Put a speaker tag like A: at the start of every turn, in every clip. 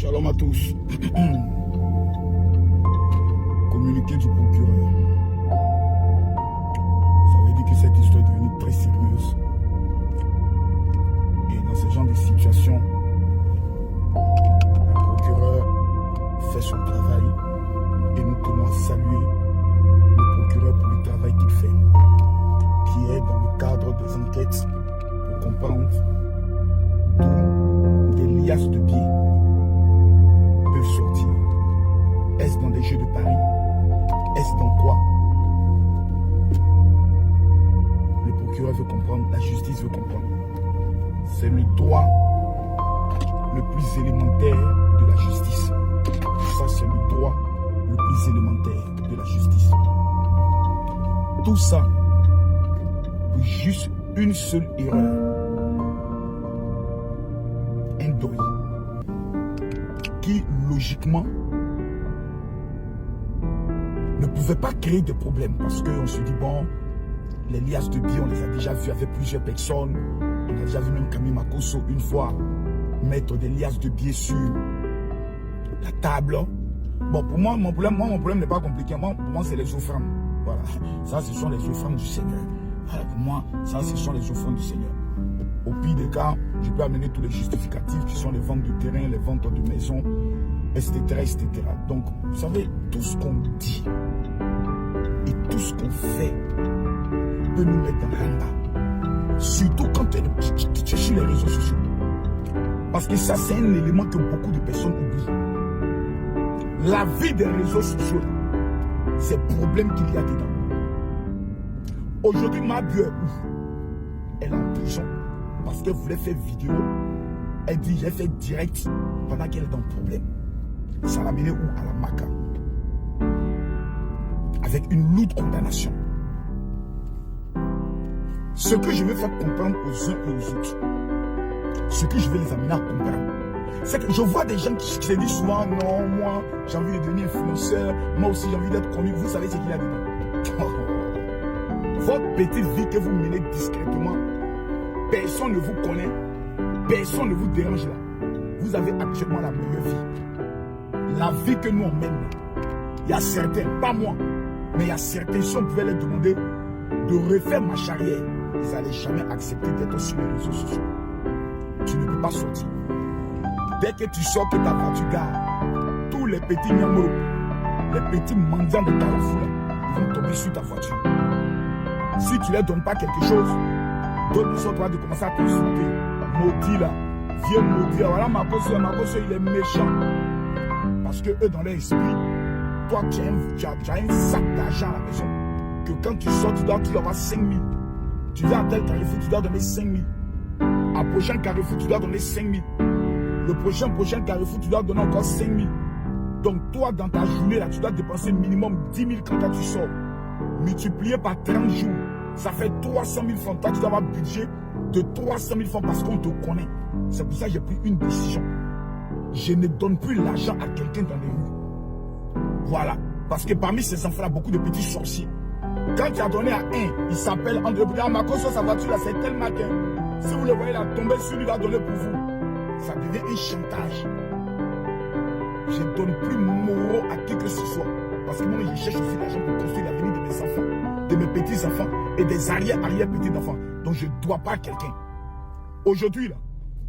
A: Shalom à tous. Communiqué du procureur. Ça veut dire que cette histoire est devenue très sérieuse. Et dans ce genre de situation, le procureur fait son travail et nous tenons à saluer le procureur pour le travail qu'il fait, qui est dans le cadre des enquêtes pour comprendre d'où des liasses de billets peuvent sortir. Est-ce dans des jeux de paris? Est-ce dans quoi? Le procureur veut comprendre, la justice veut comprendre. C'est le droit le plus élémentaire de la justice. Ça, c'est le droit le plus élémentaire de la justice. Tout ça pour juste une seule erreur. Un deuil qui, logiquement, ne pouvait pas créer de problème parce qu'on se dit, bon, les liasses de billets, on les a déjà vus avec plusieurs personnes. On a déjà vu même Camille Makosso une fois mettre des liasses de billets sur la table. Bon, pour moi, mon problème n'est pas compliqué. Pour moi, c'est les offrandes. Voilà. Ça, ce sont les offrandes du Seigneur. Voilà, pour moi, ça, ce sont les offrandes du Seigneur. Au pire des cas, je peux amener tous les justificatifs qui sont les ventes de terrain, les ventes de maisons, etc., etc. Donc, vous savez, tout ce qu'on dit et tout ce qu'on fait peut nous mettre dans l'amba. Surtout quand tu es sur les réseaux sociaux. Parce que ça, c'est un élément que beaucoup de personnes oublient. La vie des réseaux sociaux, c'est le problème qu'il y a dedans. Aujourd'hui, ma bulle, elle est en prison parce qu'elle voulait faire vidéo. Elle dit, j'ai fait direct pendant qu'elle est dans le problème. Ça l'a mené où? À la Maca. Avec une lourde condamnation. Ce que je veux faire comprendre aux uns et aux autres, ce que je vais les amener à comprendre, c'est que je vois des gens qui se disent souvent, non, moi, j'ai envie de devenir influenceur, moi aussi j'ai envie d'être connu. Vous savez ce qu'il y a dedans. Votre petite vie que vous menez discrètement, personne ne vous connaît, personne ne vous dérange là. Vous avez actuellement la meilleure vie. La vie que nous on mène. Il y a certains, pas moi, mais il y a certains, si on pouvait leur demander de refaire ma carrière, ils n'allaient jamais accepter d'être sur les réseaux sociaux. Tu ne peux pas sortir. Dès que tu sors, que ta voiture gare, tous les petits nyamos, les petits mendiants de Carrefour, ils vont tomber sur ta voiture. Si tu ne leur donnes pas quelque chose, d'autres sont en train de commencer à t'insulter. Maudit là, vieux maudit. Voilà, Makosso, il est méchant. Parce que eux, dans leur esprit, toi, tu as un sac d'argent à la maison. Que quand tu sors, tu dois avoir 5 000. Tu vas à tel Carrefour, tu dois donner 5 000. À prochain Carrefour, tu dois donner 5 000. Le prochain Carrefour, tu dois donner encore 5 000. Donc toi, dans ta journée, là, tu dois dépenser minimum 10 000 quand tu sors. Multiplié par 30 jours, ça fait 300 000 francs. Toi, tu dois avoir un budget de 300 000 francs parce qu'on te connaît. C'est pour ça que j'ai pris une décision. Je ne donne plus l'argent à quelqu'un dans les rues. Voilà. Parce que parmi ces enfants-là, beaucoup de petits sorciers. Quand tu as donné à un, il s'appelle André Bouddha, Makosso, sa voiture là, c'est tel matin. Si vous le voyez là, tomber sur lui, il va donner pour vous. Ça devient un chantage. Je ne donne plus moraux à qui que ce soit. Parce que moi, je cherche aussi l'argent pour construire l'avenir de mes enfants, de mes petits-enfants et des arrière-petits-enfants. Donc, je ne dois pas à quelqu'un. Aujourd'hui, là,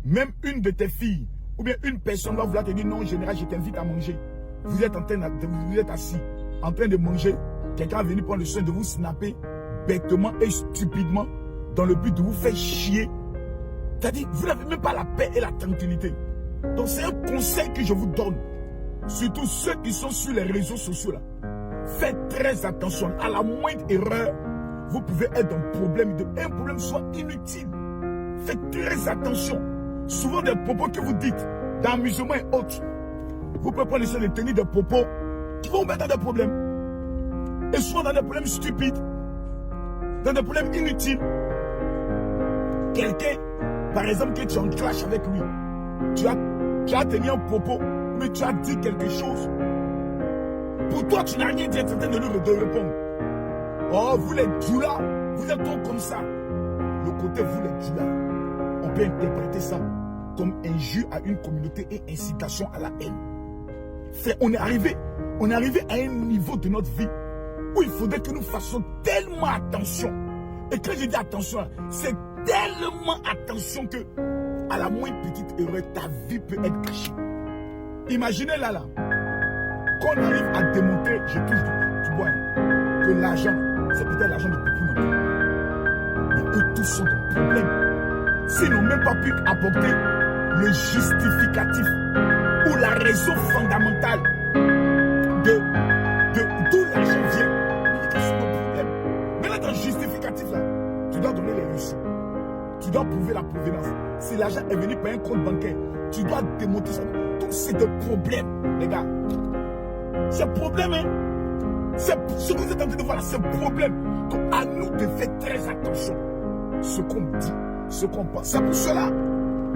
A: même une de tes filles, ou bien une personne va vouloir te dire, non, général, je t'invite à manger. Vous êtes vous êtes assis, en train de manger. Quelqu'un est venu prendre le soin de vous snapper bêtement et stupidement dans le but de vous faire chier. C'est-à-dire, vous n'avez même pas la paix et la tranquillité. Donc, c'est un conseil que je vous donne. Surtout ceux qui sont sur les réseaux sociaux là. Faites très attention. À la moindre erreur, vous pouvez être dans un problème soit inutile. Faites très attention. Souvent des propos que vous dites d'amusement et autres. Vous pouvez prendre le soin de tenir des propos qui vont vous mettre dans des problèmes. Et souvent dans des problèmes stupides. Dans des problèmes inutiles. Quelqu'un, par exemple, que tu es en clash avec lui. Tu as tenu un propos, mais tu as dit quelque chose. Pour toi, tu n'as rien dit, tu es en train de lui répondre. Oh, vous les djoulas, vous êtes trop comme ça. Le côté vous les djoulas, on peut interpréter ça comme injure à une communauté et incitation à la haine. Frère, on est arrivé à un niveau de notre vie où il faudrait que nous fassions tellement attention. Et quand je dis attention, c'est tellement attention que à la moindre petite erreur, ta vie peut être gâchée. Imaginez là, quand on arrive à démontrer, je touche du bois, que l'argent, c'est peut-être l'argent de beaucoup d'entre nous. Mais eux tous sont dans le problème. S'ils n'ont même pas pu apporter le justificatif ou la raison fondamentale d'où l'argent vient, mais c'est ton problème. Maintenant, dans le justificatif là, tu dois donner les reçus. Tu dois prouver la provenance. Si l'argent est venu par un compte bancaire, tu dois démontrer ça. Donc c'est des problèmes, les gars. C'est un problème, hein. Ce que vous êtes en train de voir là, c'est un problème. Donc à nous de faire très attention. Ce qu'on dit, ce qu'on pense. C'est pour cela,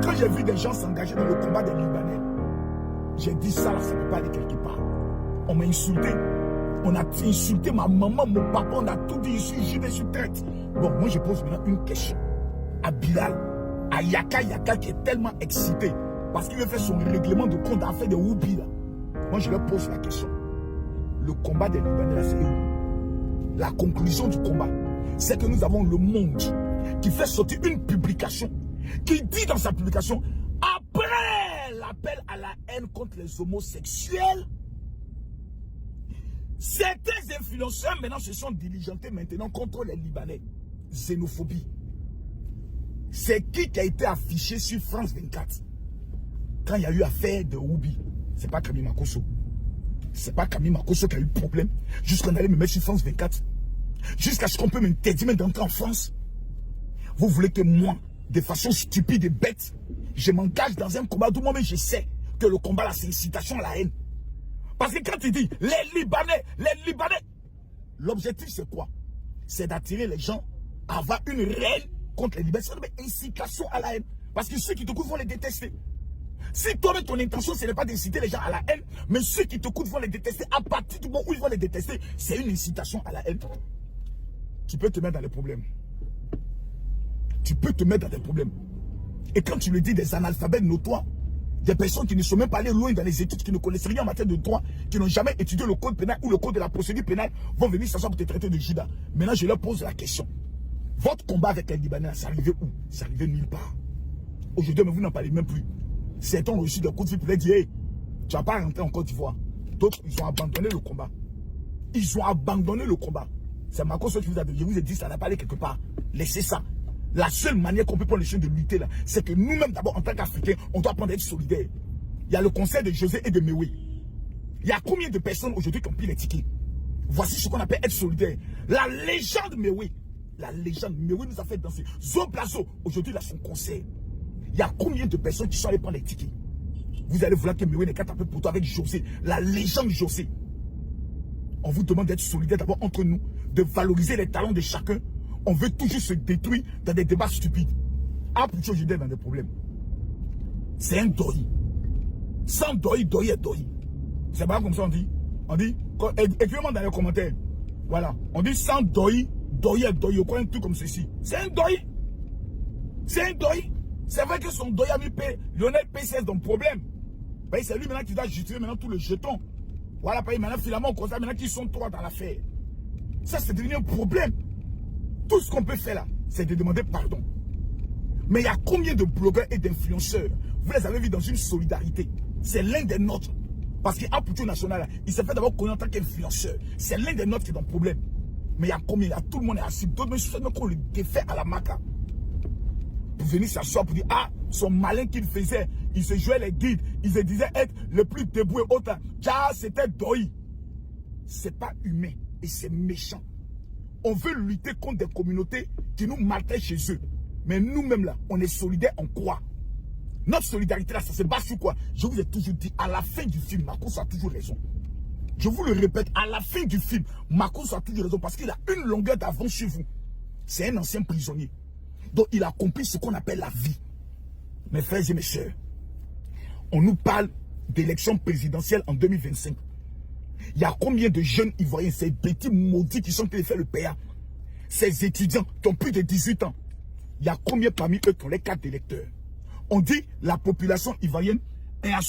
A: quand j'ai vu des gens s'engager dans le combat des Libanais, j'ai dit ça là, ça ne peut pas aller quelque part. On m'a insulté. On a insulté ma maman, mon papa, on a tout dit, je suis juif, je suis traite. Bon, moi je pose maintenant une question à Bilal, à Yaka qui est tellement excité parce qu'il veut faire son règlement de compte à faire des Woubi là. Moi je leur pose la question. Le combat des Libanais là, c'est où? La conclusion du combat, c'est que nous avons le monde qui fait sortir une publication qui dit dans sa publication, après l'appel à la haine contre les homosexuels, certains influenceurs maintenant se sont diligentés maintenant contre les Libanais. Xénophobie. C'est qui a été affiché sur France 24 quand il y a eu affaire de Woubi? C'est pas Camille Makosso. C'est pas Camille Makosso qui a eu problème jusqu'à qu'on allait me mettre sur France 24. Jusqu'à ce qu'on peut m'interdire d'entrer en France. Vous voulez que moi, de façon stupide et bête, je m'engage dans un combat d'où moi-même je sais que le combat là c'est incitation à la haine. Parce que quand tu dis les Libanais, l'objectif c'est quoi? C'est d'attirer les gens à avoir une haine contre les Libanais. C'est une incitation à la haine. Parce que ceux qui te coûtent vont les détester. Si toi-même ton intention ce n'est pas d'inciter les gens à la haine, mais ceux qui te coûtent vont les détester, à partir du moment où ils vont les détester, c'est une incitation à la haine. Tu peux te mettre dans les problèmes. Tu peux te mettre dans des problèmes. Et quand tu le dis, des analphabètes notoires, des personnes qui ne sont même pas allées loin dans les études, qui ne connaissent rien en matière de droit, qui n'ont jamais étudié le code pénal ou le code de la procédure pénale, vont venir s'asseoir pour te traiter de Judas. Maintenant, je leur pose la question. Votre combat avec les Libanais, c'est arrivé où? C'est arrivé nulle part. Aujourd'hui, vous n'en parlez même plus. Certains ont reçu des coups de fil pour leur dire, hey, tu n'as pas rentré en Côte d'Ivoire. D'autres, ils ont abandonné le combat. Ils ont abandonné le combat. C'est Makosso qui vous a dit, je vous ai dit, ça n'a pas allé quelque part. Laissez ça. La seule manière qu'on peut prendre les choses de lutter là, c'est que nous-mêmes d'abord en tant qu'Africains, on doit apprendre à être solidaires. Il y a le conseil de José et de Mewé. Il y a combien de personnes aujourd'hui qui ont pris les tickets? Voici ce qu'on appelle être solidaire. La légende Mewé. La légende Mewé nous a fait danser. Zo Blazo, aujourd'hui il a son conseil. Il y a combien de personnes qui sont allées prendre les tickets? Vous allez vouloir que Mewé n'ait qu'à taper pour toi avec José. La légende José. On vous demande d'être solidaire d'abord entre nous, de valoriser les talents de chacun. On veut toujours se détruire dans des débats stupides. Ah, pour aujourd'hui dans des problèmes. C'est un doi. Sans doi, doi est doi. C'est pas comme ça on dit. On dit, écrivez-moi dans les commentaires. Voilà. On dit sans doi, doi est doi. Quoi, un truc comme ceci. C'est un doi. C'est un doi. C'est vrai que son doi a mis Lionel PCS dans le problème. C'est lui maintenant qui doit justifier maintenant tout le jeton. Voilà, maintenant finalement on constate maintenant qu'ils sont trois dans l'affaire. Ça, c'est devenu un problème. Tout ce qu'on peut faire là, c'est de demander pardon. Mais il y a combien de blogueurs et d'influenceurs, vous les avez vus dans une solidarité. C'est l'un des nôtres. Parce qu'à Poutou National, il s'est fait d'abord connaître en tant qu'influenceur. C'est l'un des nôtres qui est dans le problème. Mais il y a combien? Il y a tout le monde est assis. D'autres même qu'on le défait à la maca. Pour venir s'asseoir pour dire, ah, son malin qu'il faisait, il se jouait les guides, il se disait être le plus debout et autre. Car c'était doi. C'est pas humain et c'est méchant. On veut lutter contre des communautés qui nous maltraitent chez eux. Mais nous-mêmes là, on est solidaires en quoi? Notre solidarité là, ça se base sur quoi? Je vous ai toujours dit, à la fin du film, Makosso a toujours raison. Je vous le répète, à la fin du film, Makosso a toujours raison parce qu'il a une longueur d'avance sur vous. C'est un ancien prisonnier. Donc il a compris ce qu'on appelle la vie. Mes frères et mes sœurs, on nous parle d'élection présidentielle en 2025. Il y a combien de jeunes Ivoiriens, ces petits maudits qui sont allés faire le PA, ces étudiants qui ont plus de 18 ans, il y a combien parmi eux qui ont les cartes d'électeurs? On dit la population ivoirienne est à